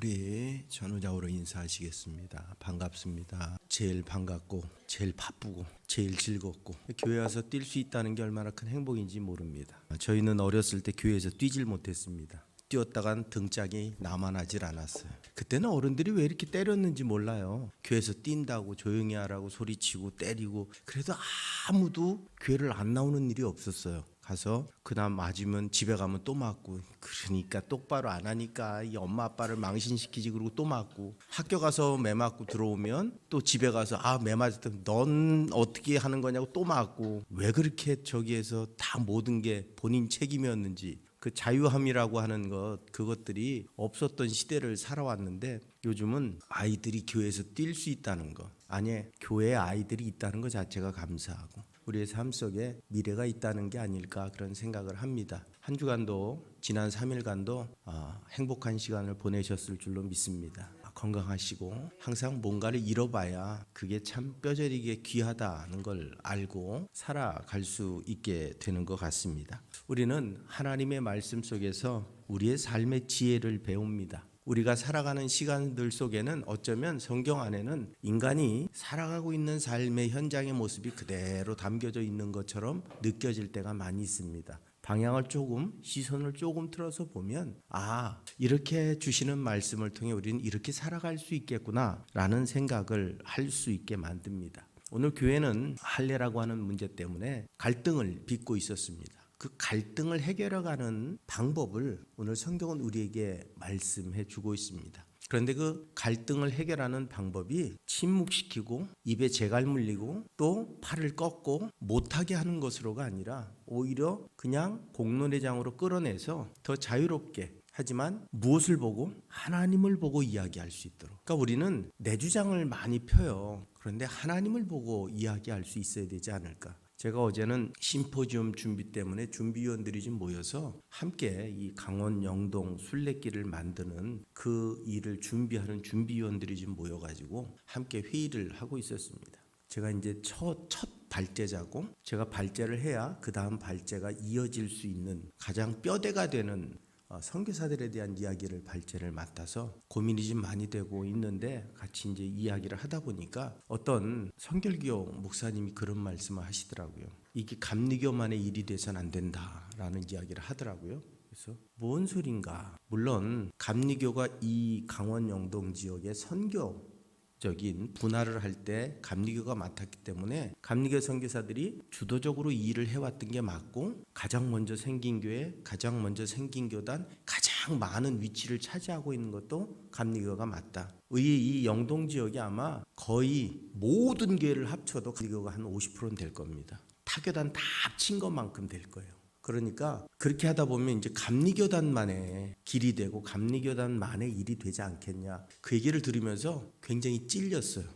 우리 전우자우로 인사하시겠습니다. 반갑습니다. 제일 반갑고 제일 바쁘고 제일 즐겁고 교회 와서 뛸 수 있다는 게 얼마나 큰 행복인지 모릅니다. 저희는 어렸을 때 교회에서 뛰질 못했습니다. 뛰었다간 등짝이 남아나질 않았어요. 그때는 어른들이 왜 이렇게 때렸는지 몰라요. 교회에서 뛴다고 조용히 하라고 소리치고 때리고 그래도 아무도 교회를 안 나오는 일이 없었어요. 가서 그다음 맞으면 집에 가면 또 맞고, 그러니까 똑바로 안 하니까 이 엄마 아빠를 망신시키지, 그러고 또 맞고, 학교 가서 매 맞고 들어오면 또 집에 가서 매 맞았더니 넌 어떻게 하는 거냐고 또 맞고. 왜 그렇게 저기에서 다 모든 게 본인 책임이었는지, 그 자유함이라고 하는 그것들이 없었던 시대를 살아왔는데, 요즘은 아이들이 교회에서 뛸 수 있다는 거, 아니 교회에 아이들이 있다는 것 자체가 감사하고 우리의 삶 속에 미래가 있다는 게 아닐까, 그런 생각을 합니다. 한 주간도, 지난 3일간도 행복한 시간을 보내셨을 줄로 믿습니다. 건강하시고 항상 뭔가를 잃어봐야 그게 참 뼈저리게 귀하다는 걸 알고 살아갈 수 있게 되는 것 같습니다. 우리는 하나님의 말씀 속에서 우리의 삶의 지혜를 배웁니다. 우리가 살아가는 시간들 속에는 어쩌면 성경 안에는 인간이 살아가고 있는 삶의 현장의 모습이 그대로 담겨져 있는 것처럼 느껴질 때가 많이 있습니다. 방향을 시선을 조금 틀어서 보면 이렇게 주시는 말씀을 통해 우리는 이렇게 살아갈 수 있겠구나 라는 생각을 할 수 있게 만듭니다. 오늘 교회는 할례라고 하는 문제 때문에 갈등을 빚고 있었습니다. 그 갈등을 해결해가는 방법을 오늘 성경은 우리에게 말씀해 주고 있습니다. 그런데 그 갈등을 해결하는 방법이 침묵시키고 입에 재갈 물리고 또 팔을 꺾고 못하게 하는 것으로가 아니라 오히려 그냥 공론회장으로 끌어내서 더 자유롭게, 하지만 무엇을 보고? 하나님을 보고 이야기할 수 있도록. 그러니까 우리는 내 주장을 많이 펴요. 그런데 하나님을 보고 이야기할 수 있어야 되지 않을까. 제가 어제는 심포지움 준비 때문에 준비위원들이 좀 모여서 함께 이 강원 영동 순례길을 만드는 그 일을 준비하는 준비위원들이 좀 모여가지고 함께 회의를 하고 있었습니다. 제가 이제 첫 발제자고, 제가 발제를 해야 그 다음 발제가 이어질 수 있는 가장 뼈대가 되는 선교사들에 대한 이야기를 발제를 맡아서 고민이 좀 많이 되고 있는데, 같이 이제 이야기를 하다 보니까 어떤 선결교 목사님이 그런 말씀을 하시더라고요. 이게 감리교만의 일이 돼서는 안 된다라는 이야기를 하더라고요. 그래서 뭔 소린가? 물론 감리교가 이 강원 영동 지역의 선교적인 분할을 할 때 감리교가 맡았기 때문에 감리교 선교사들이 주도적으로 이 일을 해왔던 게 맞고, 가장 먼저 생긴 교회, 가장 먼저 생긴 교단, 가장 많은 위치를 차지하고 있는 것도 감리교가 맞다. 이 영동 지역이 아마 거의 모든 교회를 합쳐도 감리교가 한 50%는 될 겁니다. 타교단 다 합친 것만큼 될 거예요. 그러니까 그렇게 하다 보면 이제 감리교단만의 길이 되고 감리교단만의 일이 되지 않겠냐, 그 얘기를 들으면서 굉장히 찔렸어요.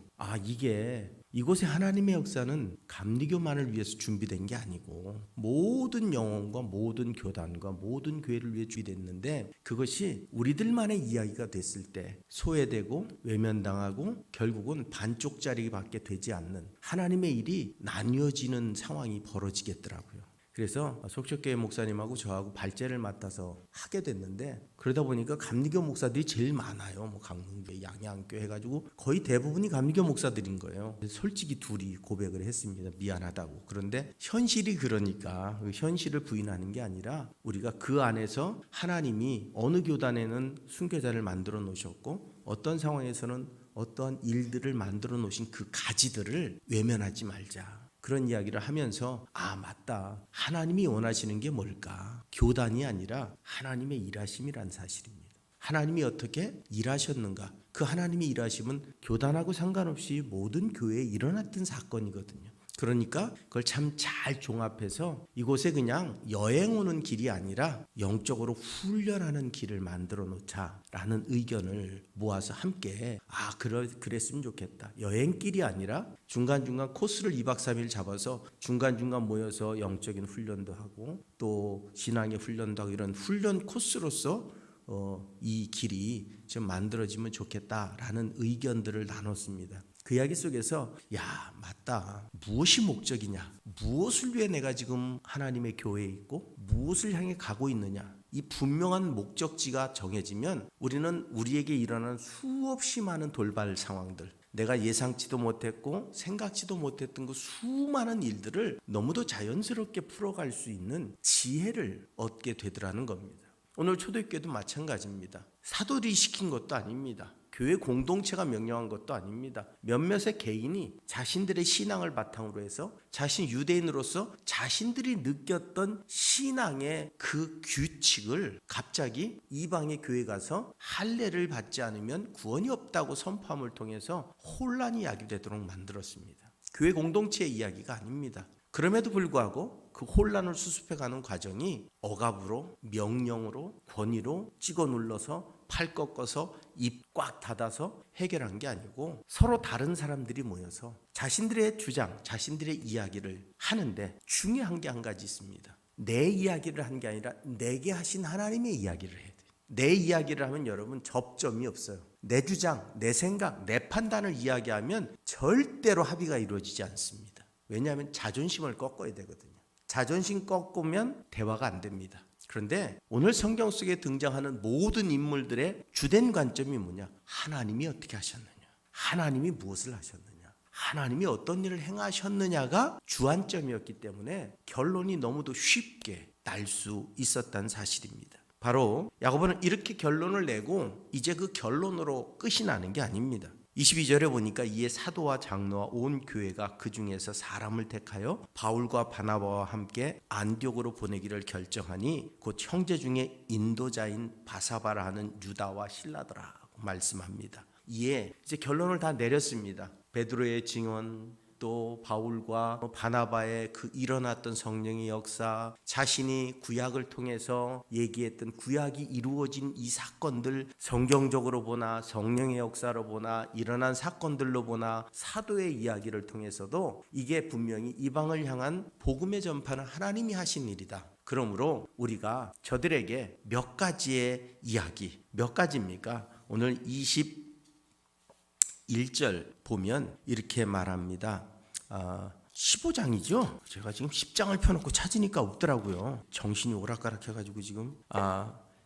이곳의 하나님의 역사는 감리교만을 위해서 준비된 게 아니고 모든 영혼과 모든 교단과 모든 교회를 위해 준비됐는데, 그것이 우리들만의 이야기가 됐을 때 소외되고 외면당하고 결국은 반쪽짜리밖에 되지 않는 하나님의 일이 나뉘어지는 상황이 벌어지겠더라고요. 그래서 속초교회 목사님하고 저하고 발제를 맡아서 하게 됐는데, 그러다 보니까 감리교 목사들이 제일 많아요. 강릉교회, 양양교회 해가지고 거의 대부분이 감리교 목사들인 거예요. 솔직히 둘이 고백을 했습니다. 미안하다고. 그런데 현실이 그러니까 그 현실을 부인하는 게 아니라, 우리가 그 안에서 하나님이 어느 교단에는 순교자를 만들어 놓으셨고 어떤 상황에서는 어떠한 일들을 만들어 놓으신 그 가지들을 외면하지 말자, 그런 이야기를 하면서 맞다, 하나님이 원하시는 게 뭘까? 교단이 아니라 하나님의 일하심이란 사실입니다. 하나님이 어떻게 일하셨는가? 그 하나님의 일하심은 교단하고 상관없이 모든 교회에 일어났던 사건이거든요. 그러니까 그걸 참 잘 종합해서 이곳에 그냥 여행 오는 길이 아니라 영적으로 훈련하는 길을 만들어 놓자라는 의견을 모아서 함께 그랬으면 좋겠다. 여행길이 아니라 중간중간 코스를 2박 3일 잡아서 중간중간 모여서 영적인 훈련도 하고 또 신앙의 훈련도 하고, 이런 훈련 코스로서 이 길이 좀 만들어지면 좋겠다라는 의견들을 나눴습니다. 그 이야기 속에서 맞다, 무엇이 목적이냐, 무엇을 위해 내가 지금 하나님의 교회에 있고 무엇을 향해 가고 있느냐, 이 분명한 목적지가 정해지면 우리는 우리에게 일어나는 수없이 많은 돌발 상황들, 내가 예상치도 못했고 생각지도 못했던 그 수많은 일들을 너무도 자연스럽게 풀어갈 수 있는 지혜를 얻게 되더라는 겁니다. 오늘 초대교회도 마찬가지입니다. 사도들이 시킨 것도 아닙니다. 교회 공동체가 명령한 것도 아닙니다. 몇몇의 개인이 자신들의 신앙을 바탕으로 해서 자신 유대인으로서 자신들이 느꼈던 신앙의 그 규칙을 갑자기 이방의 교회에 가서 할례를 받지 않으면 구원이 없다고 선포함을 통해서 혼란이 야기되도록 만들었습니다. 교회 공동체의 이야기가 아닙니다. 그럼에도 불구하고 그 혼란을 수습해가는 과정이 억압으로, 명령으로, 권위로 찍어 눌러서 팔 꺾어서 입 꽉 닫아서 해결한 게 아니고 서로 다른 사람들이 모여서 자신들의 주장, 자신들의 이야기를 하는데 중요한 게 한 가지 있습니다. 내 이야기를 한 게 아니라 내게 하신 하나님의 이야기를 해야 돼요. 내 이야기를 하면 여러분 접점이 없어요. 내 주장, 내 생각, 내 판단을 이야기하면 절대로 합의가 이루어지지 않습니다. 왜냐하면 자존심을 꺾어야 되거든요. 자존심 꺾으면 대화가 안 됩니다. 그런데 오늘 성경 속에 등장하는 모든 인물들의 주된 관점이 뭐냐? 하나님이 어떻게 하셨느냐? 하나님이 무엇을 하셨느냐? 하나님이 어떤 일을 행하셨느냐가 주안점이었기 때문에 결론이 너무도 쉽게 날 수 있었다는 사실입니다. 바로 야고보는 이렇게 결론을 내고 이제 그 결론으로 끝이 나는 게 아닙니다. 22절에 보니까 이에 사도와 장로와 온 교회가 그 중에서 사람을 택하여 바울과 바나바와 함께 안디옥으로 보내기를 결정하니 곧 형제 중에 인도자인 바사바라 하는 유다와 실라더라고 말씀합니다. 이에 이제 결론을 다 내렸습니다. 베드로의 증언, 또 바울과 바나바의 그 일어났던 성령의 역사, 자신이 구약을 통해서 얘기했던 구약이 이루어진 이 사건들, 성경적으로 보나 성령의 역사로 보나 일어난 사건들로 보나 사도의 이야기를 통해서도 이게 분명히 이방을 향한 복음의 전파는 하나님이 하신 일이다. 그러므로 우리가 저들에게 몇 가지의 이야기, 몇 가지입니까? 오늘 21절 보면 이렇게 말합니다. 15장이죠. 제가 지금 10장을 펴놓고 찾으니까 없더라고요. 정신이 오락가락해가지고 지금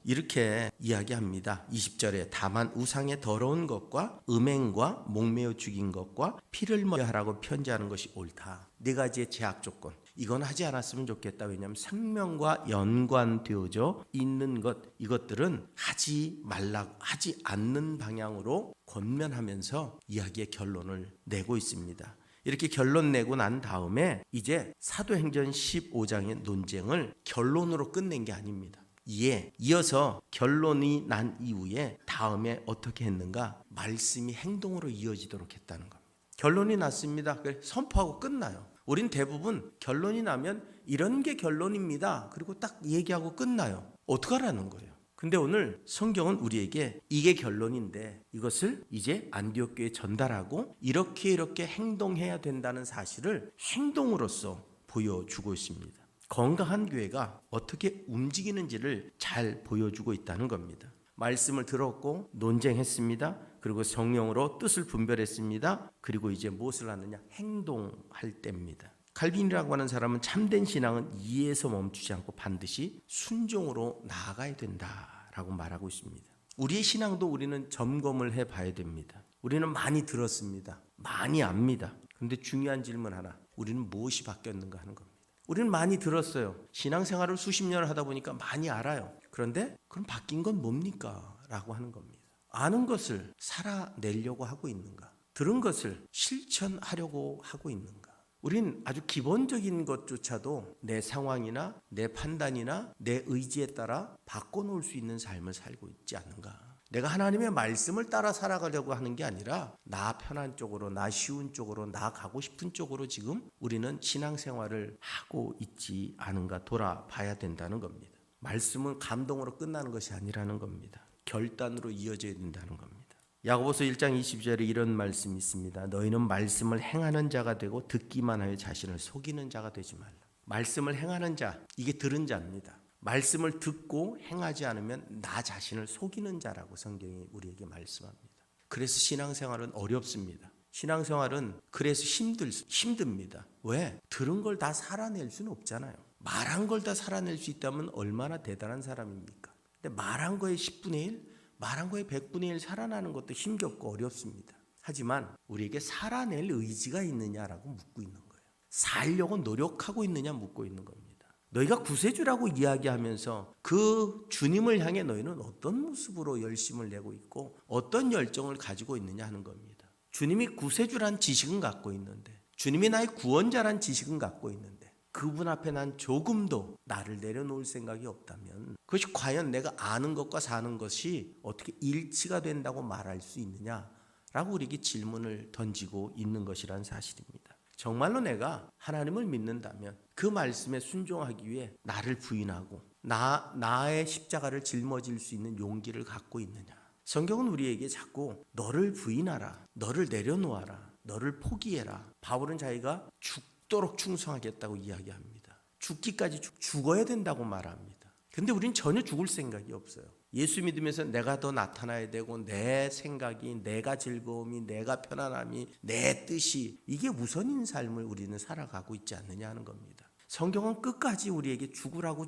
이렇게 이야기합니다. 20절에 다만 우상의 더러운 것과 음행과 목매어 죽인 것과 피를 먹여 하라고 편지하는 것이 옳다. 네 가지의 제약 조건. 이건 하지 않았으면 좋겠다. 왜냐하면 생명과 연관되어져 있는 것, 이것들은 하지 말라고 하지 않는 방향으로 권면하면서 이야기의 결론을 내고 있습니다. 이렇게 결론 내고 난 다음에 이제 사도행전 15장의 논쟁을 결론으로 끝낸 게 아닙니다. 이어서 결론이 난 이후에 다음에 어떻게 했는가? 말씀이 행동으로 이어지도록 했다는 겁니다. 결론이 났습니다. 선포하고 끝나요. 우린 대부분 결론이 나면 이런 게 결론입니다. 그리고 딱 얘기하고 끝나요. 어떡하라는 거예요? 근데 오늘 성경은 우리에게 이게 결론인데 이것을 이제 안디옥 교회에 전달하고 이렇게 행동해야 된다는 사실을 행동으로서 보여주고 있습니다. 건강한 교회가 어떻게 움직이는지를 잘 보여주고 있다는 겁니다. 말씀을 들었고 논쟁했습니다. 그리고 성령으로 뜻을 분별했습니다. 그리고 이제 무엇을 하느냐? 행동할 때입니다. 칼빈이라고 하는 사람은 참된 신앙은 이해에서 멈추지 않고 반드시 순종으로 나아가야 된다라고 말하고 있습니다. 우리의 신앙도 우리는 점검을 해봐야 됩니다. 우리는 많이 들었습니다. 많이 압니다. 그런데 중요한 질문 하나. 우리는 무엇이 바뀌었는가 하는 겁니다. 우리는 많이 들었어요. 신앙생활을 수십 년을 하다 보니까 많이 알아요. 그런데 그럼 바뀐 건 뭡니까? 라고 하는 겁니다. 아는 것을 살아내려고 하고 있는가? 들은 것을 실천하려고 하고 있는가? 우린 아주 기본적인 것조차도 내 상황이나 내 판단이나 내 의지에 따라 바꿔놓을 수 있는 삶을 살고 있지 않는가? 내가 하나님의 말씀을 따라 살아가려고 하는 게 아니라 나 편한 쪽으로, 나 쉬운 쪽으로, 나 가고 싶은 쪽으로 지금 우리는 신앙생활을 하고 있지 않은가 돌아봐야 된다는 겁니다. 말씀은 감동으로 끝나는 것이 아니라는 겁니다. 결단으로 이어져야 된다는 겁니다. 야고보서 1장 20절에 이런 말씀이 있습니다. 너희는 말씀을 행하는 자가 되고 듣기만 하여 자신을 속이는 자가 되지 말라. 말씀을 행하는 자, 이게 들은 자입니다. 말씀을 듣고 행하지 않으면 나 자신을 속이는 자라고 성경이 우리에게 말씀합니다. 그래서 신앙생활은 어렵습니다. 신앙생활은 그래서 힘듭니다. 왜? 들은 걸 다 살아낼 수는 없잖아요. 말한 걸 다 살아낼 수 있다면 얼마나 대단한 사람입니까? 근데 말한 거의 10분의 1, 말한 거의 100분의 1 살아나는 것도 힘겹고 어렵습니다. 하지만 우리에게 살아낼 의지가 있느냐라고 묻고 있는 거예요. 살려고 노력하고 있느냐 묻고 있는 겁니다. 너희가 구세주라고 이야기하면서 그 주님을 향해 너희는 어떤 모습으로 열심을 내고 있고 어떤 열정을 가지고 있느냐 하는 겁니다. 주님이 구세주란 지식은 갖고 있는데, 주님이 나의 구원자란 지식은 갖고 있는데, 그분 앞에 난 조금도 나를 내려놓을 생각이 없다면 그것이 과연 내가 아는 것과 사는 것이 어떻게 일치가 된다고 말할 수 있느냐라고 우리에게 질문을 던지고 있는 것이란 사실입니다. 정말로 내가 하나님을 믿는다면 그 말씀에 순종하기 위해 나를 부인하고 나의 십자가를 짊어질 수 있는 용기를 갖고 있느냐. 성경은 우리에게 자꾸 너를 부인하라, 너를 내려놓아라, 너를 포기해라. 바울은 자기가 죽도록 충성하겠다고 이야기합니다. 죽기까지 죽어야 된다고 말합니다. 근데 우린 전혀 죽을 생각이 없어요. 예수 믿으면서 내가 더 나타나야 되고 내 생각이, 내가 즐거움이, 내가 편안함이, 내 뜻이 이게 우선인 삶을 우리는 살아가고 있지 않느냐 하는 겁니다. 성경은 끝까지 우리에게 죽으라고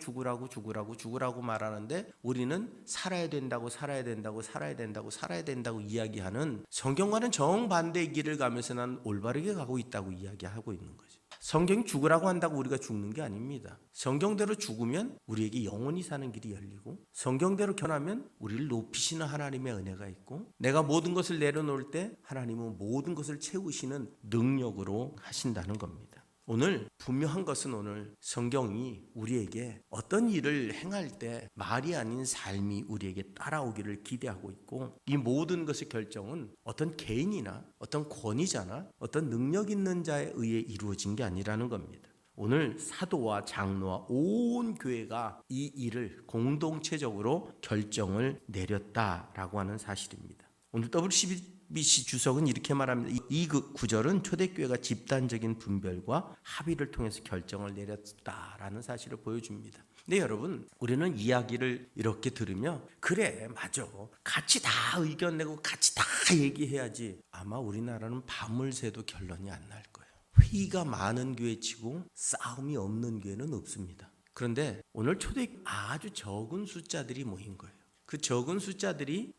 말하는데 우리는 살아야 된다고 이야기하는 성경과는 정반대의 길을 가면서 난 올바르게 가고 있다고 이야기하고 있는 거죠. 성경이 죽으라고 한다고 우리가 죽는 게 아닙니다. 성경대로 죽으면 우리에게 영원히 사는 길이 열리고, 성경대로 견하면 우리를 높이시는 하나님의 은혜가 있고, 내가 모든 것을 내려놓을 때 하나님은 모든 것을 채우시는 능력으로 하신다는 겁니다. 오늘 분명한 것은 오늘 성경이 우리에게 어떤 일을 행할 때 말이 아닌 삶이 우리에게 따라오기를 기대하고 있고, 이 모든 것의 결정은 어떤 개인이나 어떤 권위자나 어떤 능력 있는 자에 의해 이루어진 게 아니라는 겁니다. 오늘 사도와 장로와 온 교회가 이 일을 공동체적으로 결정을 내렸다라고 하는 사실입니다. 오늘 WCBC 주석은 이렇게 말합니다. 이 구절은 초대교회가 집단적인 분별과 합의를 통해서 결정을 내렸다라는 사실을 보여줍니다. 근데 여러분, 우리는 이야기를 이렇게 들으며 그래 맞아, 같이 다 의견 내고 같이 다 얘기해야지. 아마 우리나라는 밤을 새도 결론이 안 날 거예요. 회의가 많은 교회치고 싸움이 없는 교회는 없습니다. 그런데 오늘 초대교회 아주 적은 숫자들이 모인 거예요. 그 적은 숫자들의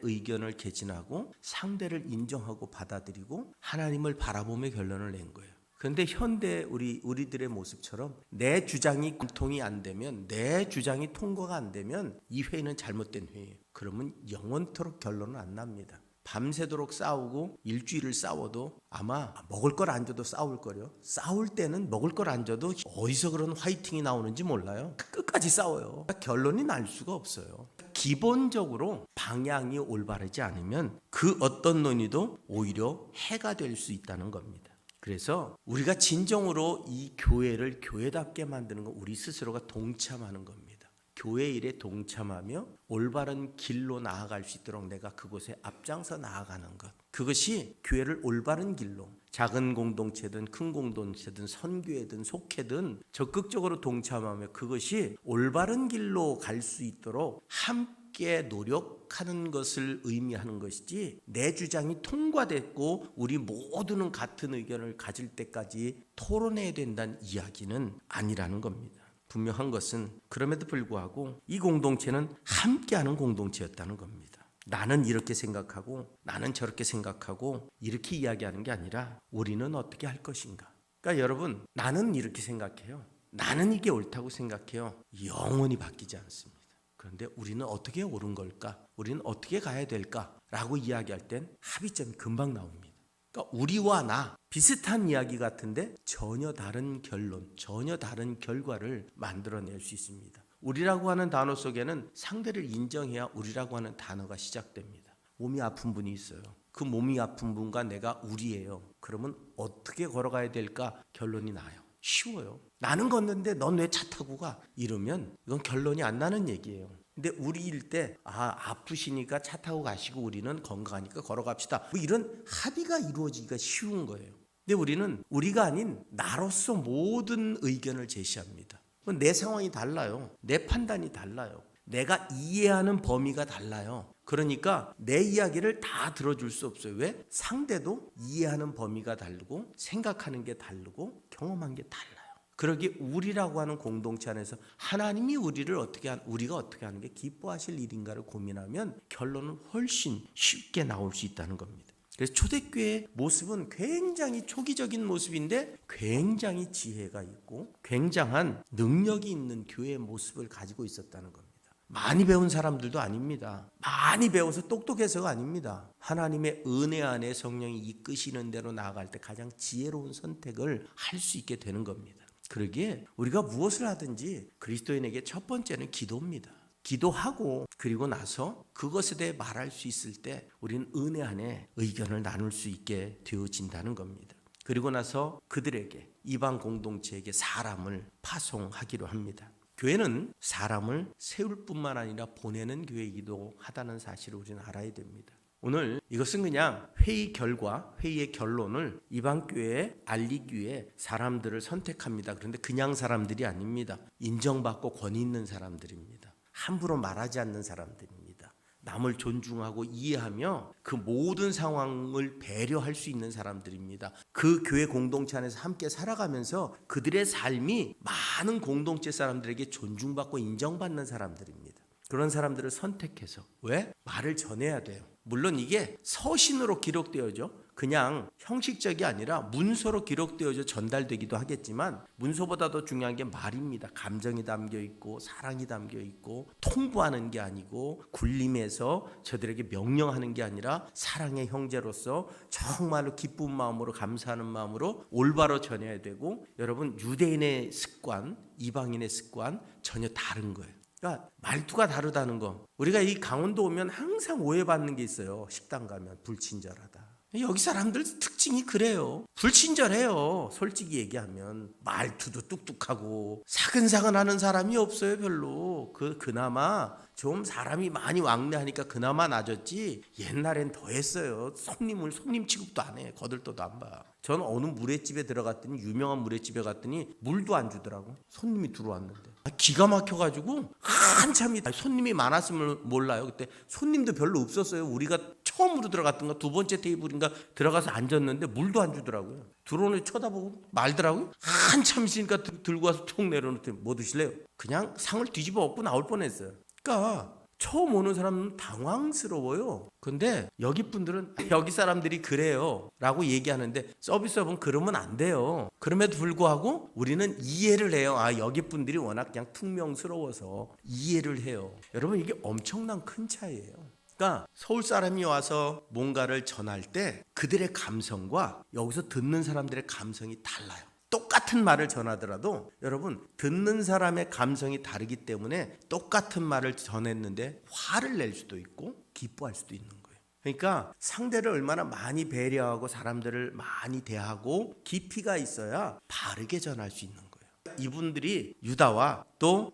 의견을 개진하고 상대를 인정하고 받아들이고 하나님을 바라보며 결론을 낸 거예요. 그런데 현대 우리들의 모습처럼 내 주장이 관통이 안 되면, 내 주장이 통과가 안 되면 이 회의는 잘못된 회의예요. 그러면 영원토록 결론은 안 납니다. 밤새도록 싸우고 일주일을 싸워도 아마 먹을 걸 안 줘도 싸울 거요. 싸울 때는 먹을 걸 안 줘도 어디서 그런 화이팅이 나오는지 몰라요. 끝까지 싸워요. 결론이 날 수가 없어요. 기본적으로 방향이 올바르지 않으면 그 어떤 논의도 오히려 해가 될 수 있다는 겁니다. 그래서 우리가 진정으로 이 교회를 교회답게 만드는 건 우리 스스로가 동참하는 겁니다. 교회 일에 동참하며 올바른 길로 나아갈 수 있도록 내가 그곳에 앞장서 나아가는 것, 그것이 교회를 올바른 길로, 작은 공동체든 큰 공동체든 선교회든 속회든 적극적으로 동참하며 그것이 올바른 길로 갈 수 있도록 함께 노력하는 것을 의미하는 것이지, 내 주장이 통과됐고 우리 모두는 같은 의견을 가질 때까지 토론해야 된다는 이야기는 아니라는 겁니다. 분명한 것은 그럼에도 불구하고 이 공동체는 함께하는 공동체였다는 겁니다. 나는 이렇게 생각하고 나는 저렇게 생각하고 이렇게 이야기하는 게 아니라 우리는 어떻게 할 것인가. 그러니까 여러분, 나는 이렇게 생각해요. 나는 이게 옳다고 생각해요. 영원히 바뀌지 않습니다. 그런데 우리는 어떻게 옳은 걸까? 우리는 어떻게 가야 될까? 라고 이야기할 땐 합의점이 금방 나옵니다. 그러니까 우리와 나 비슷한 이야기 같은데 전혀 다른 결론, 전혀 다른 결과를 만들어낼 수 있습니다. 우리라고 하는 단어 속에는 상대를 인정해야 우리라고 하는 단어가 시작됩니다. 몸이 아픈 분이 있어요. 그 몸이 아픈 분과 내가 우리예요. 그러면 어떻게 걸어가야 될까? 결론이 나요. 쉬워요. 나는 걷는데 넌 왜 차 타고 가? 이러면 이건 결론이 안 나는 얘기예요. 근데 우리일 때 아프시니까 차 타고 가시고 우리는 건강하니까 걸어갑시다. 뭐 이런 합의가 이루어지기가 쉬운 거예요. 근데 우리는 우리가 아닌 나로서 모든 의견을 제시합니다. 내 상황이 달라요. 내 판단이 달라요. 내가 이해하는 범위가 달라요. 그러니까 내 이야기를 다 들어줄 수 없어요. 왜? 상대도 이해하는 범위가 다르고 생각하는 게 다르고 경험한 게 달라요. 그러기에 우리라고 하는 공동체 안에서 하나님이 우리가 어떻게 하는 게 기뻐하실 일인가를 고민하면 결론은 훨씬 쉽게 나올 수 있다는 겁니다. 그래서 초대교회의 모습은 굉장히 초기적인 모습인데 굉장히 지혜가 있고 굉장한 능력이 있는 교회의 모습을 가지고 있었다는 겁니다. 많이 배운 사람들도 아닙니다. 많이 배워서 똑똑해서가 아닙니다. 하나님의 은혜 안에 성령이 이끄시는 대로 나아갈 때 가장 지혜로운 선택을 할 수 있게 되는 겁니다. 그러기에 우리가 무엇을 하든지 그리스도인에게 첫 번째는 기도입니다. 기도하고 그리고 나서 그것에 대해 말할 수 있을 때 우리는 은혜 안에 의견을 나눌 수 있게 되어진다는 겁니다. 그리고 나서 그들에게 이방 공동체에게 사람을 파송하기로 합니다. 교회는 사람을 세울 뿐만 아니라 보내는 교회이기도 하다는 사실을 우리는 알아야 됩니다. 오늘 이것은 그냥 회의 결과, 회의의 결론을 이방 교회에 알리기 위해 사람들을 선택합니다. 그런데 그냥 사람들이 아닙니다. 인정받고 권위 있는 사람들입니다. 함부로 말하지 않는 사람들입니다. 남을 존중하고 이해하며 그 모든 상황을 배려할 수 있는 사람들입니다. 그 교회 공동체 안에서 함께 살아가면서 그들의 삶이 많은 공동체 사람들에게 존중받고 인정받는 사람들입니다. 그런 사람들을 선택해서 왜? 말을 전해야 돼요. 물론 이게 서신으로 기록되어져 그냥 형식적이 아니라 문서로 기록되어져 전달되기도 하겠지만 문서보다 더 중요한 게 말입니다. 감정이 담겨 있고 사랑이 담겨 있고 통보하는 게 아니고 굴림해서 저들에게 명령하는 게 아니라 사랑의 형제로서 정말로 기쁜 마음으로 감사하는 마음으로 올바로 전해야 되고 여러분 유대인의 습관, 이방인의 습관 전혀 다른 거예요. 그러니까 말투가 다르다는 거. 우리가 이 강원도 오면 항상 오해받는 게 있어요. 식당 가면 불친절하다. 여기 사람들 특징이 그래요. 불친절해요. 솔직히 얘기하면 말투도 뚝뚝하고 사근사근하는 사람이 없어요. 별로. 그나마 좀 사람이 많이 왕래하니까 그나마 나아졌지 옛날엔 더했어요. 손님 취급도 안 해. 거들떠도 안 봐. 저는 어느 물회집에 들어갔더니 유명한 물회집에 갔더니 물도 안 주더라고. 손님이 들어왔는데 기가 막혀가지고 한참이 손님이 많았으면 몰라요. 그때 손님도 별로 없었어요. 우리가 처음으로 들어갔던가 두 번째 테이블인가 들어가서 앉았는데 물도 안 주더라고요. 들어오는 쳐다보고 말더라고요. 한참 있으니까 들고 와서 톡 내려놓더니 뭐 드실래요? 그냥 상을 뒤집어 엎고 나올 뻔했어요. 그러니까 처음 오는 사람은 당황스러워요. 근데 여기 분들은 여기 사람들이 그래요 라고 얘기하는데 서비스업은 그러면 안 돼요. 그럼에도 불구하고 우리는 이해를 해요. 여기 분들이 워낙 그냥 퉁명스러워서 이해를 해요. 여러분 이게 엄청난 큰 차이예요. 그러니까 서울 사람이 와서 뭔가를 전할 때 그들의 감성과 여기서 듣는 사람들의 감성이 달라요. 똑같은 말을 전하더라도 여러분 듣는 사람의 감성이 다르기 때문에 똑같은 말을 전했는데 화를 낼 수도 있고 기뻐할 수도 있는 거예요. 그러니까 상대를 얼마나 많이 배려하고 사람들을 많이 대하고 깊이가 있어야 바르게 전할 수 있는 거예요. 이분들이 유다와 또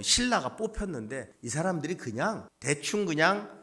신라가 뽑혔는데 이 사람들이 그냥 대충 그냥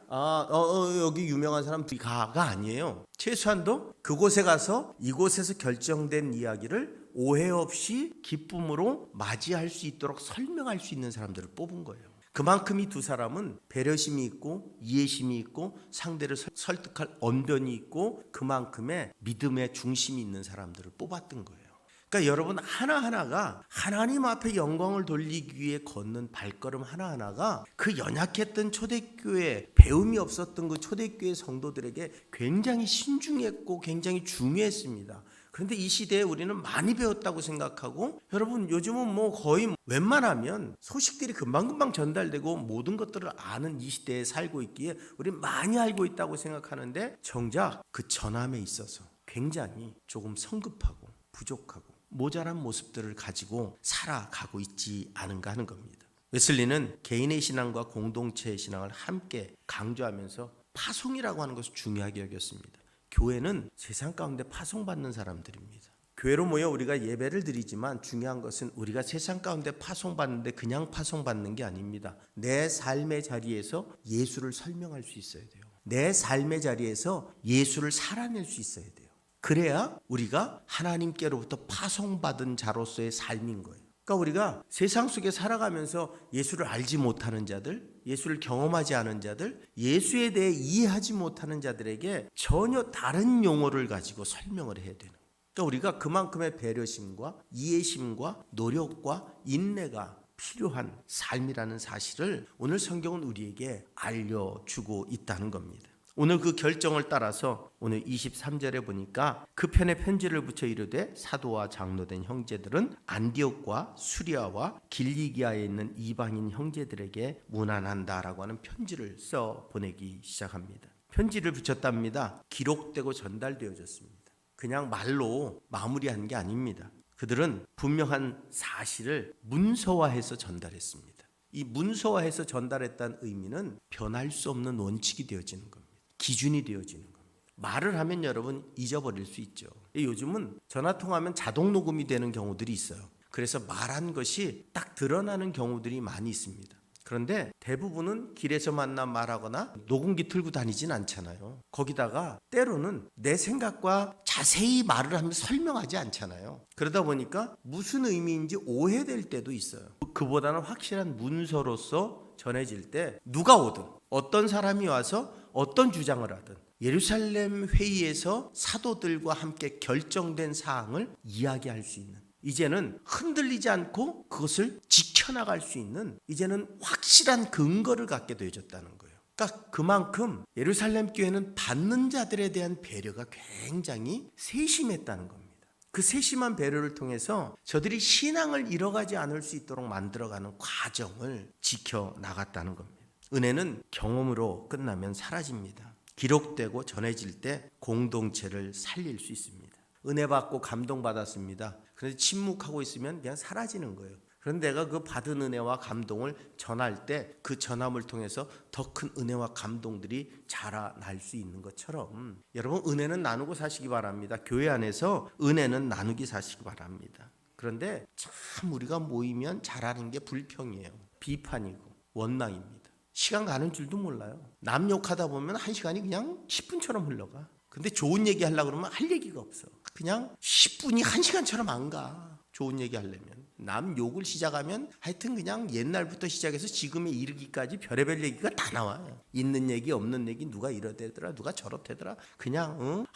여기 유명한 사람 가가 아니에요. 최소한도 그곳에 가서 이곳에서 결정된 이야기를 오해 없이 기쁨으로 맞이할 수 있도록 설명할 수 있는 사람들을 뽑은 거예요. 그만큼 이 두 사람은 배려심이 있고 이해심이 있고 상대를 설득할 언변이 있고 그만큼의 믿음의 중심이 있는 사람들을 뽑았던 거예요. 그러니까 여러분 하나하나가 하나님 앞에 영광을 돌리기 위해 걷는 발걸음 하나하나가 그 연약했던 초대교회 배움이 없었던 그 초대교회 성도들에게 굉장히 신중했고 굉장히 중요했습니다. 그런데 이 시대에 우리는 많이 배웠다고 생각하고 여러분 요즘은 뭐 거의 웬만하면 소식들이 금방금방 전달되고 모든 것들을 아는 이 시대에 살고 있기에 우리는 많이 알고 있다고 생각하는데 정작 그 전함에 있어서 굉장히 조금 성급하고 부족하고 모자란 모습들을 가지고 살아가고 있지 않은가 하는 겁니다. 웨슬리는 개인의 신앙과 공동체의 신앙을 함께 강조하면서 파송이라고 하는 것을 중요하게 여겼습니다. 교회는 세상 가운데 파송받는 사람들입니다. 교회로 모여 우리가 예배를 드리지만 중요한 것은 우리가 세상 가운데 파송받는데 그냥 파송받는 게 아닙니다. 내 삶의 자리에서 예수를 설명할 수 있어야 돼요. 내 삶의 자리에서 예수를 살아낼 수 있어야 돼요. 그래야 우리가 하나님께로부터 파송받은 자로서의 삶인 거예요. 그러니까 우리가 세상 속에 살아가면서 예수를 알지 못하는 자들, 예수를 경험하지 않은 자들, 예수에 대해 이해하지 못하는 자들에게 전혀 다른 용어를 가지고 설명을 해야 되는 거예요. 그러니까 우리가 그만큼의 배려심과 이해심과 노력과 인내가 필요한 삶이라는 사실을 오늘 성경은 우리에게 알려주고 있다는 겁니다. 오늘 그 결정을 따라서 오늘 23절에 보니까 그 편에 편지를 붙여 이르되 사도와 장로된 형제들은 안디옥과 수리아와 길리기아에 있는 이방인 형제들에게 문안한다라고 하는 편지를 써 보내기 시작합니다. 편지를 붙였답니다. 기록되고 전달되어졌습니다. 그냥 말로 마무리한 게 아닙니다. 그들은 분명한 사실을 문서화해서 전달했습니다. 이 문서화해서 전달했다는 의미는 변할 수 없는 원칙이 되어지는 겁니다. 기준이 되어지는 겁니다. 말을 하면 여러분 잊어버릴 수 있죠. 요즘은 전화 통화하면 자동 녹음이 되는 경우들이 있어요. 그래서 말한 것이 딱 드러나는 경우들이 많이 있습니다. 그런데 대부분은 길에서 만나 말하거나 녹음기 틀고 다니진 않잖아요. 거기다가 때로는 내 생각과 자세히 말을 하면서 설명하지 않잖아요. 그러다 보니까 무슨 의미인지 오해될 때도 있어요. 그보다는 확실한 문서로서 전해질 때 누가 오든 어떤 사람이 와서 어떤 주장을 하든 예루살렘 회의에서 사도들과 함께 결정된 사항을 이야기할 수 있는, 이제는 흔들리지 않고 그것을 지켜나갈 수 있는 이제는 확실한 근거를 갖게 되어졌다는 거예요. 그러니까 그만큼 예루살렘 교회는 받는 자들에 대한 배려가 굉장히 세심했다는 겁니다. 그 세심한 배려를 통해서 저들이 신앙을 잃어가지 않을 수 있도록 만들어가는 과정을 지켜나갔다는 겁니다. 은혜는 경험으로 끝나면 사라집니다. 기록되고 전해질 때 공동체를 살릴 수 있습니다. 은혜 받고 감동받았습니다. 그런데 침묵하고 있으면 그냥 사라지는 거예요. 그런데 내가 그 받은 은혜와 감동을 전할 때 그 전함을 통해서 더 큰 은혜와 감동들이 자라날 수 있는 것처럼 여러분 은혜는 나누고 사시기 바랍니다. 교회 안에서 은혜는 나누기 사시기 바랍니다. 그런데 참 우리가 모이면 잘하는 게 불평이에요. 비판이고 원망입니다. 시간 가는 줄도 몰라요. 남 욕하다 보면 한 시간이 그냥 10분처럼 흘러가. 근데 좋은 얘기 하려고 그러면 할 얘기가 없어. 그냥 10분이 1시간처럼 안 가. 좋은 얘기 하려면. 남 욕을 시작하면 하여튼 그냥 옛날부터 시작해서 지금에 이르기까지 별의별 얘기가 다 나와요. 있는 얘기 없는 얘기, 누가 이러대더라 누가 저렇대더라. 그냥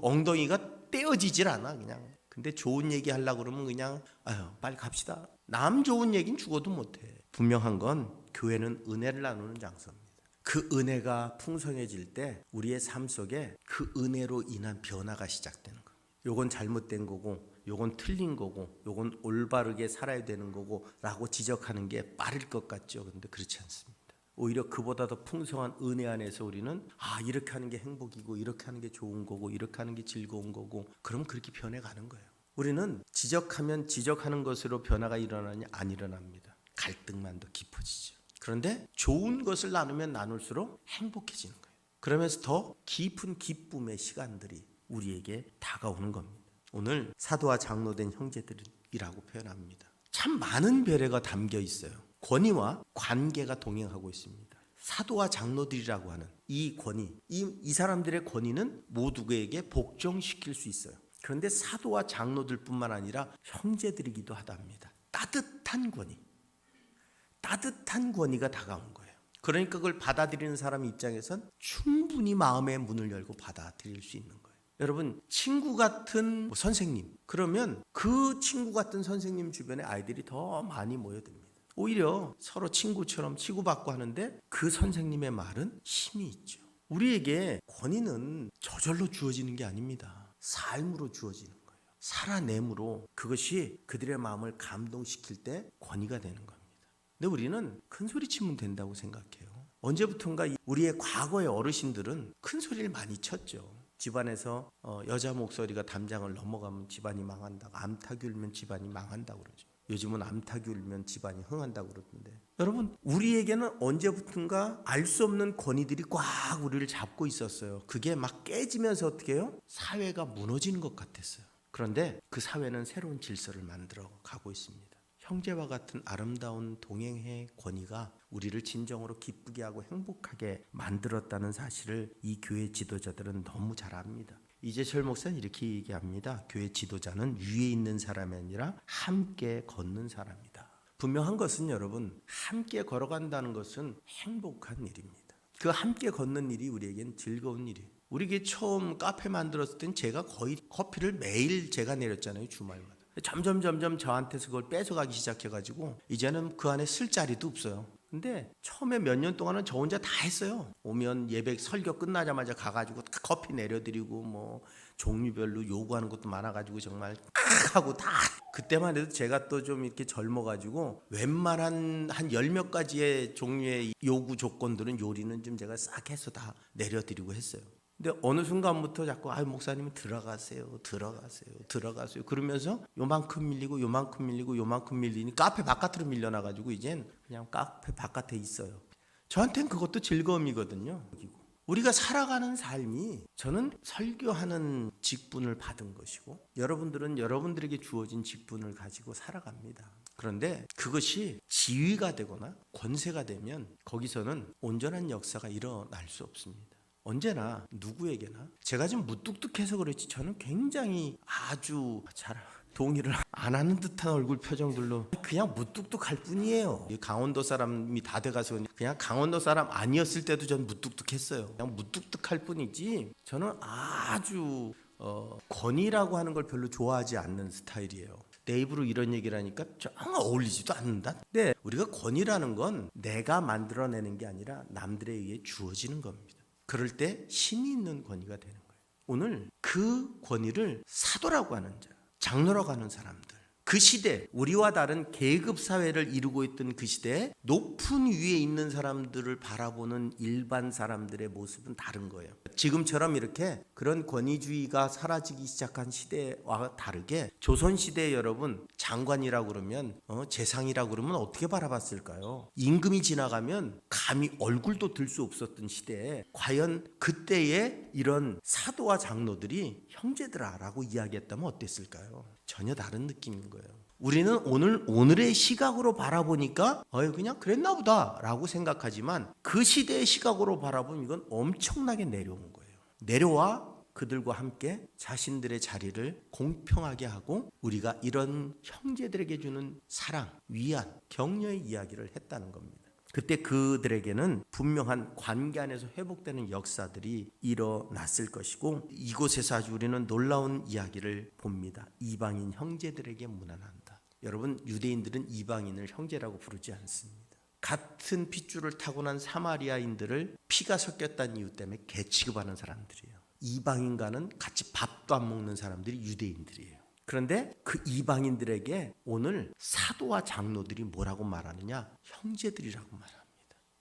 엉덩이가 떼어지질 않아 그냥. 근데 좋은 얘기 하려고 그러면 그냥 빨리 갑시다. 남 좋은 얘기는 죽어도 못해. 분명한 건 교회는 은혜를 나누는 장소입니다. 그 은혜가 풍성해질 때 우리의 삶 속에 그 은혜로 인한 변화가 시작되는 거예요. 요건 잘못된 거고, 요건 틀린 거고, 요건 올바르게 살아야 되는 거고 라고 지적하는 게 빠를 것 같죠. 그런데 그렇지 않습니다. 오히려 그보다 더 풍성한 은혜 안에서 우리는 이렇게 하는 게 행복이고, 이렇게 하는 게 좋은 거고, 이렇게 하는 게 즐거운 거고, 그럼 그렇게 변해가는 거예요. 우리는 지적하면 지적하는 것으로 변화가 일어나냐? 안 일어납니다. 갈등만 더 깊어지죠. 그런데 좋은 것을 나누면 나눌수록 행복해지는 거예요. 그러면서 더 깊은 기쁨의 시간들이 우리에게 다가오는 겁니다. 오늘 사도와 장로된 형제들이라고 표현합니다. 참 많은 배려가 담겨 있어요. 권위와 관계가 동행하고 있습니다. 사도와 장로들이라고 하는 이 권위, 이 사람들의 권위는 모두에게 복종시킬 수 있어요. 그런데 사도와 장로들뿐만 아니라 형제들이기도 하답니다. 따뜻한 권위. 따뜻한 권위가 다가온 거예요. 그러니까 그걸 받아들이는 사람 입장에선 충분히 마음의 문을 열고 받아들일 수 있는 거예요. 여러분 친구 같은 선생님, 그러면 그 친구 같은 선생님 주변에 아이들이 더 많이 모여듭니다. 오히려 서로 친구처럼 치고받고 하는데 그 선생님의 말은 힘이 있죠. 우리에게 권위는 저절로 주어지는 게 아닙니다. 삶으로 주어지는 거예요. 살아냄으로 그것이 그들의 마음을 감동시킬 때 권위가 되는 겁니다. 근데 우리는 큰 소리 치면 된다고 생각해요. 언제부턴가 우리의 과거의 어르신들은 큰 소리를 많이 쳤죠. 집안에서 여자 목소리가 담장을 넘어가면 집안이 망한다고, 암탉이 울면 집안이 망한다고 그러죠. 요즘은 암탉이 울면 집안이 흥한다고 그러던데, 여러분 우리에게는 언제부턴가 알 수 없는 권위들이 꽉 우리를 잡고 있었어요. 그게 막 깨지면서 어떻게 해요? 사회가 무너지는 것 같았어요. 그런데 그 사회는 새로운 질서를 만들어 가고 있습니다. 형제와 같은 아름다운 동행의 권위가 우리를 진정으로 기쁘게 하고 행복하게 만들었다는 사실을 이 교회 지도자들은 너무 잘 압니다. 이재철 목사는 이렇게 얘기합니다. 교회 지도자는 위에 있는 사람이 아니라 함께 걷는 사람이다. 분명한 것은 여러분, 함께 걸어간다는 것은 행복한 일입니다. 그 함께 걷는 일이 우리에겐 즐거운 일이에요. 우리에게 처음 카페 만들었을 땐 제가 거의 커피를 매일 제가 내렸잖아요. 주말마다. 점점 저한테서 그걸 뺏어가기 시작해가지고 이제는 그 안에 쓸 자리도 없어요. 근데 처음에 몇 년 동안은 저 혼자 다 했어요. 오면 예배 설교 끝나자마자 가가지고 커피 내려드리고 뭐 종류별로 요구하는 것도 많아가지고 정말 하고 다. 그때만 해도 제가 또 좀 이렇게 젊어가지고 웬만한 한 10몇 가지의 종류의 요구 조건들은 요리는 좀 제가 싹 해서 다 내려드리고 했어요. 근데 어느 순간부터 자꾸 목사님은 들어가세요 그러면서 요만큼 밀리니 카페 바깥으로 밀려나가지고 이젠 그냥 카페 바깥에 있어요. 저한테는 그것도 즐거움이거든요. 우리가 살아가는 삶이, 저는 설교하는 직분을 받은 것이고 여러분들은 여러분들에게 주어진 직분을 가지고 살아갑니다. 그런데 그것이 지위가 되거나 권세가 되면 거기서는 온전한 역사가 일어날 수 없습니다. 언제나 누구에게나, 제가 좀 무뚝뚝해서 그렇지 저는 굉장히 아주 잘 동의를 안 하는 듯한 얼굴 표정들로 그냥 무뚝뚝할 뿐이에요. 강원도 사람이 다 돼가서 그냥 강원도 사람 아니었을 때도 전 무뚝뚝했어요. 그냥 무뚝뚝할 뿐이지 저는 아주 권위라고 하는 걸 별로 좋아하지 않는 스타일이에요. 내 입으로 이런 얘기를 하니까 정말 어울리지도 않는다. 근데 우리가 권위라는 건 내가 만들어내는 게 아니라 남들에 의해 주어지는 겁니다. 그럴 때 신이 있는 권위가 되는 거예요. 오늘 그 권위를 사도라고 하는 자, 장로라고 하는 사람들, 그 시대, 우리와 다른 계급 사회를 이루고 있던 그 시대에 높은 위에 있는 사람들을 바라보는 일반 사람들의 모습은 다른 거예요. 지금처럼 이렇게 그런 권위주의가 사라지기 시작한 시대와 다르게 조선시대에 여러분 장관이라고 그러면 재상이라고 그러면 어떻게 바라봤을까요? 임금이 지나가면 감히 얼굴도 들 수 없었던 시대에 과연 그때의 이런 사도와 장로들이 형제들아라고 이야기했다면 어땠을까요? 전혀 다른 느낌인 거예요. 우리는 오늘의 시각으로 바라보니까 그냥 그랬나 보다 라고 생각하지만 그 시대의 시각으로 바라보면 이건 엄청나게 내려온 거예요. 내려와 그들과 함께 자신들의 자리를 공평하게 하고 우리가 이런 형제들에게 주는 사랑, 위안, 격려의 이야기를 했다는 겁니다. 그때 그들에게는 분명한 관계 안에서 회복되는 역사들이 일어났을 것이고 이곳에서 아주 우리는 놀라운 이야기를 봅니다. 이방인 형제들에게 문안한다. 여러분, 유대인들은 이방인을 형제라고 부르지 않습니다. 같은 핏줄을 타고난 사마리아인들을 피가 섞였다는 이유 때문에 개 취급하는 사람들이에요. 이방인과는 같이 밥도 안 먹는 사람들이 유대인들이에요. 그런데 그 이방인들에게 오늘 사도와 장로들이 뭐라고 말하느냐? 형제들이라고 말합니다.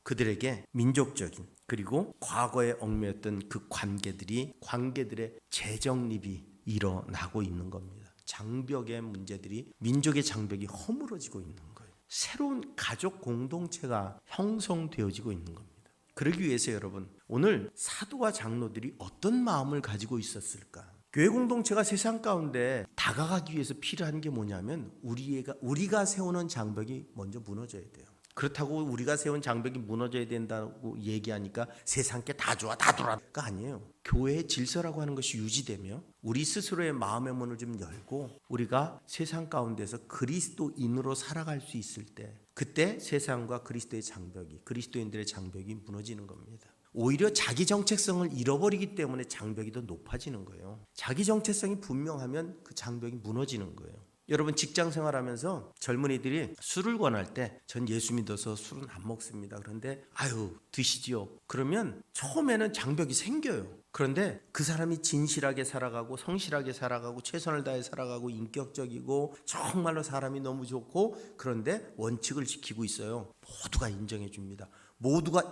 그들에게 민족적인 그리고 과거에 얽매였던 그 관계들의 재정립이 일어나고 있는 겁니다. 장벽의 문제들이, 민족의 장벽이 허물어지고 있는 거예요. 새로운 가족 공동체가 형성되어지고 있는 겁니다. 그러기 위해서 여러분, 오늘 사도와 장로들이 어떤 마음을 가지고 있었을까? 교회 공동체가 세상 가운데 다가가기 위해서 필요한 게 뭐냐면 우리가 세우는 장벽이 먼저 무너져야 돼요. 그렇다고 우리가 세운 장벽이 무너져야 된다고 얘기하니까 세상 게 다 좋아 다 돌아가 아니에요. 교회의 질서라고 하는 것이 유지되며 우리 스스로의 마음의 문을 좀 열고 우리가 세상 가운데서 그리스도인으로 살아갈 수 있을 때, 그때 세상과 그리스도인들의 장벽이 무너지는 겁니다. 오히려 자기 정체성을 잃어버리기 때문에 장벽이 더 높아지는 거예요. 자기 정체성이 분명하면 그 장벽이 무너지는 거예요. 여러분, 직장 생활하면서 젊은이들이 술을 권할 때 전 예수 믿어서 술은 안 먹습니다. 그런데 드시지요. 그러면 처음에는 장벽이 생겨요. 그런데 그 사람이 진실하게 살아가고 성실하게 살아가고 최선을 다해 살아가고 인격적이고 정말로 사람이 너무 좋고 그런데 원칙을 지키고 있어요. 모두가 인정해 줍니다. 모두가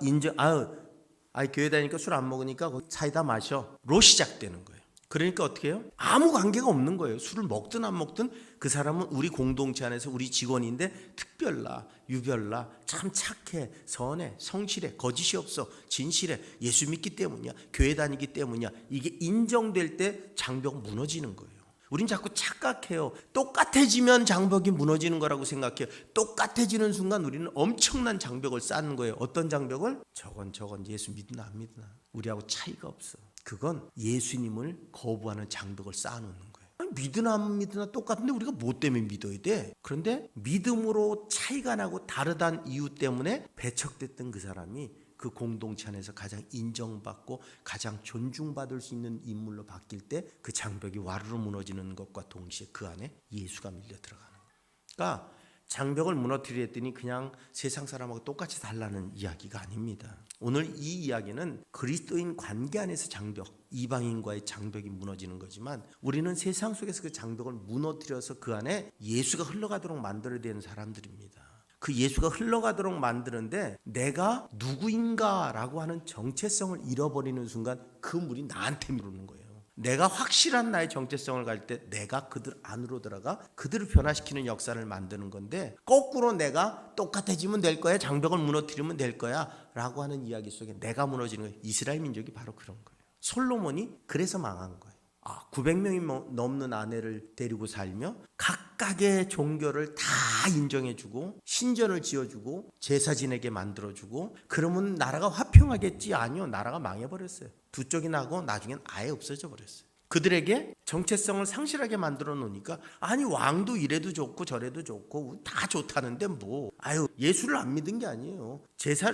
교회 다니니까 술 안 먹으니까 사이다 마셔로 시작되는 거예요. 그러니까 어떻게 해요? 아무 관계가 없는 거예요. 술을 먹든 안 먹든 그 사람은 우리 공동체 안에서 우리 직원인데 특별나, 유별나, 참 착해, 선해, 성실해, 거짓이 없어, 진실해, 예수 믿기 때문이야, 교회 다니기 때문이야. 이게 인정될 때 장벽 무너지는 거예요. 우린 자꾸 착각해요. 똑같아지면 장벽이 무너지는 거라고 생각해요. 똑같아지는 순간 우리는 엄청난 장벽을 쌓는 거예요. 어떤 장벽을? 저건 예수 믿으나 안 믿으나 우리하고 차이가 없어. 그건 예수님을 거부하는 장벽을 쌓아놓는 거예요. 믿으나 안 믿으나 똑같은데 우리가 뭐 때문에 믿어야 돼? 그런데 믿음으로 차이가 나고 다르다는 이유 때문에 배척됐던 그 사람이 그 공동체 안에서 가장 인정받고 가장 존중받을 수 있는 인물로 바뀔 때 그 장벽이 와르르 무너지는 것과 동시에 그 안에 예수가 밀려 들어가는 거예요. 그러니까 장벽을 무너뜨리려 했더니 그냥 세상 사람하고 똑같이 달라는 이야기가 아닙니다. 오늘 이 이야기는 그리스도인 관계 안에서 장벽, 이방인과의 장벽이 무너지는 거지만 우리는 세상 속에서 그 장벽을 무너뜨려서 그 안에 예수가 흘러가도록 만들어야 되는 사람들입니다. 그 예수가 흘러가도록 만드는데 내가 누구인가라고 하는 정체성을 잃어버리는 순간 그 물이 나한테 밀어오는 거예요. 내가 확실한 나의 정체성을 가질 때 내가 그들 안으로 들어가 그들을 변화시키는 역사를 만드는 건데, 거꾸로 내가 똑같아지면 될 거야, 장벽을 무너뜨리면 될 거야 라고 하는 이야기 속에 내가 무너지는 거예요. 이스라엘 민족이 바로 그런 거예요. 솔로몬이 그래서 망한 거예요. 900명이 넘는 아내를 데리고 살며 각각의 종교를 다 인정해주고 신전을 지어주고 제사 지내게 만들어주고, 그러면 나라가 화평하겠지? 아니요, 나라가 망해버렸어요. 두 쪽이 나고 나중엔 아예 없어져 버렸어요. 그들에게 정체성을 상실하게 만들어 놓으니까 아니 왕도 이래도 좋고 저래도 좋고 다 좋다는데 뭐, 아유 예수를 안 믿은 게 아니에요.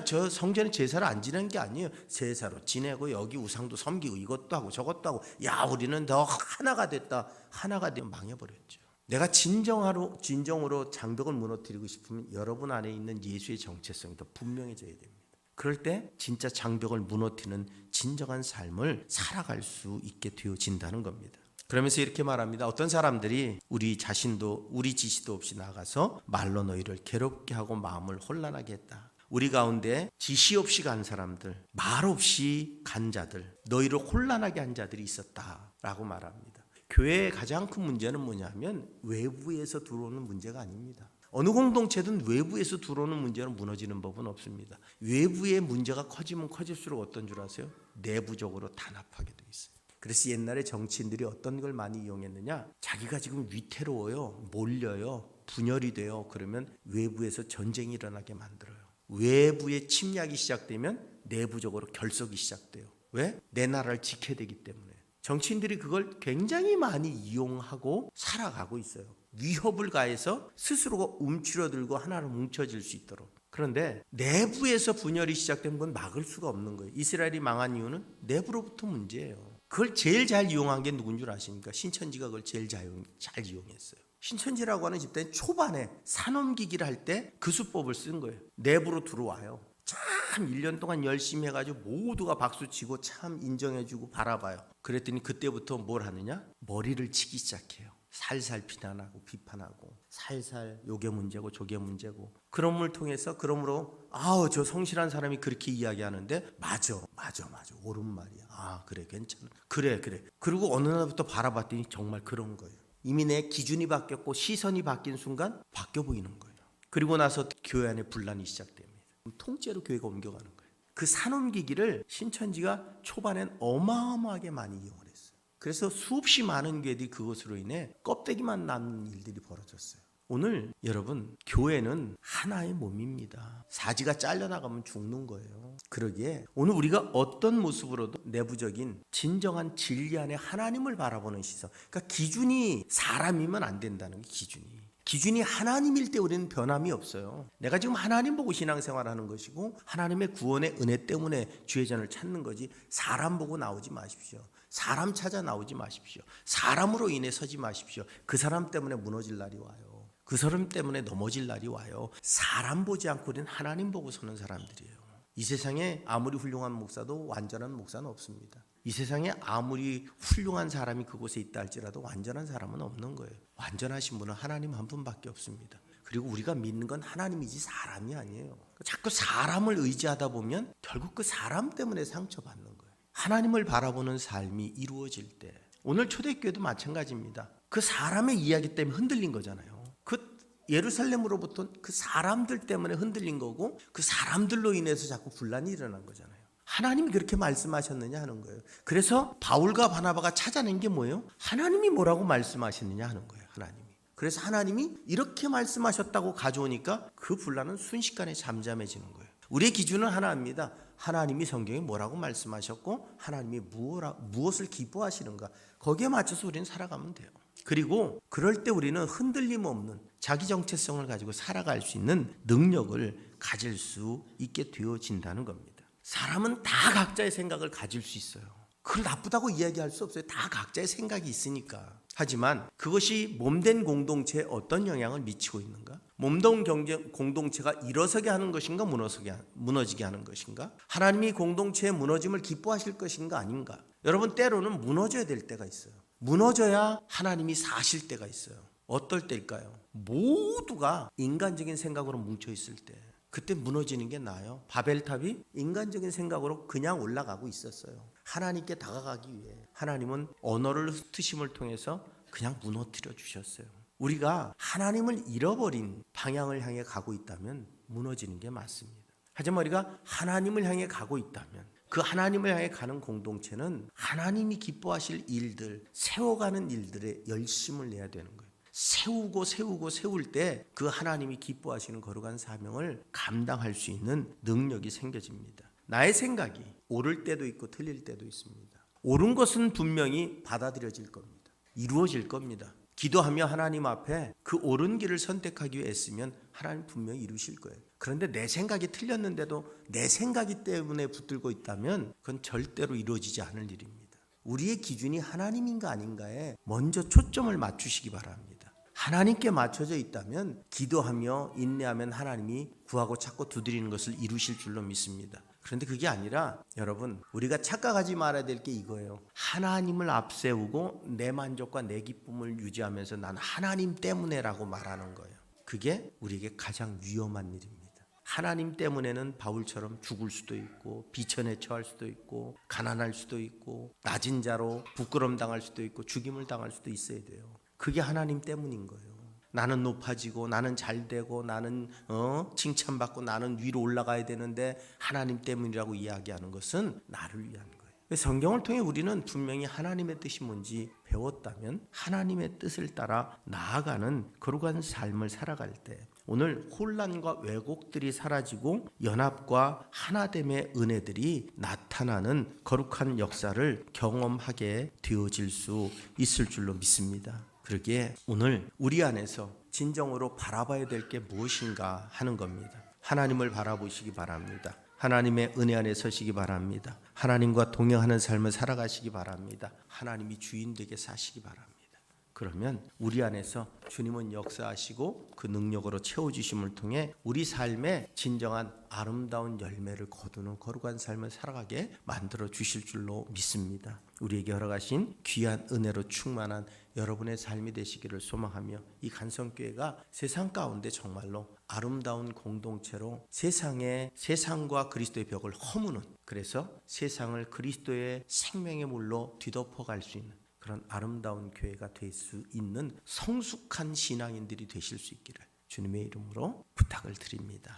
저 성전에 제사를 안 지내는 게 아니에요. 제사로 지내고 여기 우상도 섬기고 이것도 하고 저것도 하고, 야 우리는 더 하나가 됐다. 하나가 되면 망해버렸죠. 내가 진정으로 장벽을 무너뜨리고 싶으면 여러분 안에 있는 예수의 정체성이 더 분명해져야 됩니다. 그럴 때 진짜 장벽을 무너뜨리는 진정한 삶을 살아갈 수 있게 되어진다는 겁니다. 그러면서 이렇게 말합니다. 어떤 사람들이 우리 자신도 우리 지시도 없이 나가서 말로 너희를 괴롭게 하고 마음을 혼란하게 했다. 우리 가운데 지시 없이 간 사람들, 말 없이 간 자들, 너희를 혼란하게 한 자들이 있었다라고 말합니다. 교회의 가장 큰 문제는 뭐냐면 외부에서 들어오는 문제가 아닙니다. 어느 공동체든 외부에서 들어오는 문제는 무너지는 법은 없습니다. 외부의 문제가 커지면 커질수록 어떤 줄 아세요? 내부적으로 단합하게 돼 있어요. 그래서 옛날에 정치인들이 어떤 걸 많이 이용했느냐, 자기가 지금 위태로워요, 몰려요, 분열이 돼요. 그러면 외부에서 전쟁이 일어나게 만들어요. 외부의 침략이 시작되면 내부적으로 결속이 시작돼요. 왜? 내 나라를 지켜야 되기 때문에. 정치인들이 그걸 굉장히 많이 이용하고 살아가고 있어요. 위협을 가해서 스스로가 움츠러들고 하나로 뭉쳐질 수 있도록. 그런데 내부에서 분열이 시작되면 그건 막을 수가 없는 거예요. 이스라엘이 망한 이유는 내부로부터 문제예요. 그걸 제일 잘 이용한 게 누군 줄 아십니까? 신천지가 그걸 제일 잘 이용했어요. 신천지라고 하는 집단이 초반에 산업기기를 할 때 그 수법을 쓴 거예요. 내부로 들어와요. 참 1년 동안 열심히 해가지고 모두가 박수치고 참 인정해주고 바라봐요. 그랬더니 그때부터 뭘 하느냐? 머리를 치기 시작해요. 살살 비난하고 비판하고 살살 요게 문제고 저게 문제고. 그럼을 통해서 그러므로 저 성실한 사람이 그렇게 이야기하는데 맞아 옳은 말이야. 그래 괜찮아. 그래. 그리고 어느 날부터 바라봤더니 정말 그런 거예요. 이미 내 기준이 바뀌었고 시선이 바뀐 순간 바뀌어 보이는 거예요. 그리고 나서 교회 안에 분란이 시작됩니다. 통째로 교회가 옮겨가는 거예요. 그 산업기기를 신천지가 초반엔 어마어마하게 많이 이용을 했어요. 그래서 수없이 많은 교회들이 그것으로 인해 껍데기만 남는 일들이 벌어졌어요. 오늘 여러분, 교회는 하나의 몸입니다. 사지가 잘려나가면 죽는 거예요. 그러기에 오늘 우리가 어떤 모습으로도 내부적인 진정한 진리 안에 하나님을 바라보는 시선, 그러니까 기준이 사람이면 안 된다는 게 기준이 하나님일 때 우리는 변함이 없어요. 내가 지금 하나님 보고 신앙생활하는 것이고 하나님의 구원의 은혜 때문에 주의 전을 찾는 거지, 사람 보고 나오지 마십시오. 사람 찾아 나오지 마십시오. 사람으로 인해 서지 마십시오. 그 사람 때문에 무너질 날이 와요. 그 사람 때문에 넘어질 날이 와요. 사람 보지 않고 우리는 하나님 보고 서는 사람들이에요. 이 세상에 아무리 훌륭한 목사도 완전한 목사는 없습니다. 이 세상에 아무리 훌륭한 사람이 그곳에 있다 할지라도 완전한 사람은 없는 거예요. 완전하신 분은 하나님 한 분밖에 없습니다. 그리고 우리가 믿는 건 하나님이지 사람이 아니에요. 자꾸 사람을 의지하다 보면 결국 그 사람 때문에 상처받는 거예요. 하나님을 바라보는 삶이 이루어질 때, 오늘 초대교회도 마찬가지입니다. 그 사람의 이야기 때문에 흔들린 거잖아요. 그 예루살렘으로부터 그 사람들 때문에 흔들린 거고, 그 사람들로 인해서 자꾸 분란이 일어난 거잖아요. 하나님이 그렇게 말씀하셨느냐 하는 거예요. 그래서 바울과 바나바가 찾아낸 게 뭐예요? 하나님이 뭐라고 말씀하셨느냐 하는 거예요. 그래서 하나님이 이렇게 말씀하셨다고 가져오니까 그 분란은 순식간에 잠잠해지는 거예요. 우리의 기준은 하나입니다. 하나님이 성경에 뭐라고 말씀하셨고 하나님이 무엇을 기뻐하시는가, 거기에 맞춰서 우리는 살아가면 돼요. 그리고 그럴 때 우리는 흔들림 없는 자기 정체성을 가지고 살아갈 수 있는 능력을 가질 수 있게 되어진다는 겁니다. 사람은 다 각자의 생각을 가질 수 있어요. 그걸 나쁘다고 이야기할 수 없어요. 다 각자의 생각이 있으니까. 하지만 그것이 몸된 공동체에 어떤 영향을 미치고 있는가? 몸된 공동체가 일어서게 하는 것인가, 무너지게 하는 것인가? 하나님이 공동체의 무너짐을 기뻐하실 것인가 아닌가? 여러분, 때로는 무너져야 될 때가 있어요. 무너져야 하나님이 사실 때가 있어요. 어떨 때일까요? 모두가 인간적인 생각으로 뭉쳐 있을 때, 그때 무너지는 게 나아요. 바벨탑이 인간적인 생각으로 그냥 올라가고 있었어요. 하나님께 다가가기 위해 하나님은 언어를 흩으심을 통해서 그냥 무너뜨려 주셨어요. 우리가 하나님을 잃어버린 방향을 향해 가고 있다면 무너지는 게 맞습니다. 하지만 우리가 하나님을 향해 가고 있다면, 그 하나님을 향해 가는 공동체는 하나님이 기뻐하실 일들, 세워가는 일들에 열심을 내야 되는 거예요. 세울 때 그 하나님이 기뻐하시는 거룩한 사명을 감당할 수 있는 능력이 생겨집니다. 나의 생각이 옳을 때도 있고 틀릴 때도 있습니다. 옳은 것은 분명히 받아들여질 겁니다. 이루어질 겁니다. 기도하며 하나님 앞에 그 옳은 길을 선택하기 위해 애쓰면 하나님 분명히 이루실 거예요. 그런데 내 생각이 틀렸는데도 내 생각이 때문에 붙들고 있다면 그건 절대로 이루어지지 않을 일입니다. 우리의 기준이 하나님인가 아닌가에 먼저 초점을 맞추시기 바랍니다. 하나님께 맞춰져 있다면 기도하며 인내하면 하나님이 구하고 찾고 두드리는 것을 이루실 줄로 믿습니다. 그런데 그게 아니라 여러분, 우리가 착각하지 말아야 될 게 이거예요. 하나님을 앞세우고 내 만족과 내 기쁨을 유지하면서 난 하나님 때문에라고 말하는 거예요. 그게 우리에게 가장 위험한 일입니다. 하나님 때문에는 바울처럼 죽을 수도 있고 비천에 처할 수도 있고 가난할 수도 있고 낮은 자로 부끄럼 당할 수도 있고 죽임을 당할 수도 있어야 돼요. 그게 하나님 때문인 거예요. 나는 높아지고 나는 잘되고 나는 칭찬받고 나는 위로 올라가야 되는데 하나님 때문이라고 이야기하는 것은 나를 위한 거예요. 성경을 통해 우리는 분명히 하나님의 뜻이 뭔지 배웠다면 하나님의 뜻을 따라 나아가는 거룩한 삶을 살아갈 때 오늘 혼란과 왜곡들이 사라지고 연합과 하나됨의 은혜들이 나타나는 거룩한 역사를 경험하게 되어질 수 있을 줄로 믿습니다. 그러기에 오늘 우리 안에서 진정으로 바라봐야 될 게 무엇인가 하는 겁니다. 하나님을 바라보시기 바랍니다. 하나님의 은혜 안에 서시기 바랍니다. 하나님과 동행하는 삶을 살아가시기 바랍니다. 하나님이 주인 되게 사시기 바랍니다. 그러면 우리 안에서 주님은 역사하시고 그 능력으로 채워주심을 통해 우리 삶에 진정한 아름다운 열매를 거두는 거룩한 삶을 살아가게 만들어 주실 줄로 믿습니다. 우리에게 허락하신 귀한 은혜로 충만한 여러분의 삶이 되시기를 소망하며 이 간성교회가 세상 가운데 정말로 아름다운 공동체로 세상과 그리스도의 벽을 허무는, 그래서 세상을 그리스도의 생명의 물로 뒤덮어갈 수 있는 그런 아름다운 교회가 될 수 있는 성숙한 신앙인들이 되실 수 있기를 주님의 이름으로 부탁을 드립니다.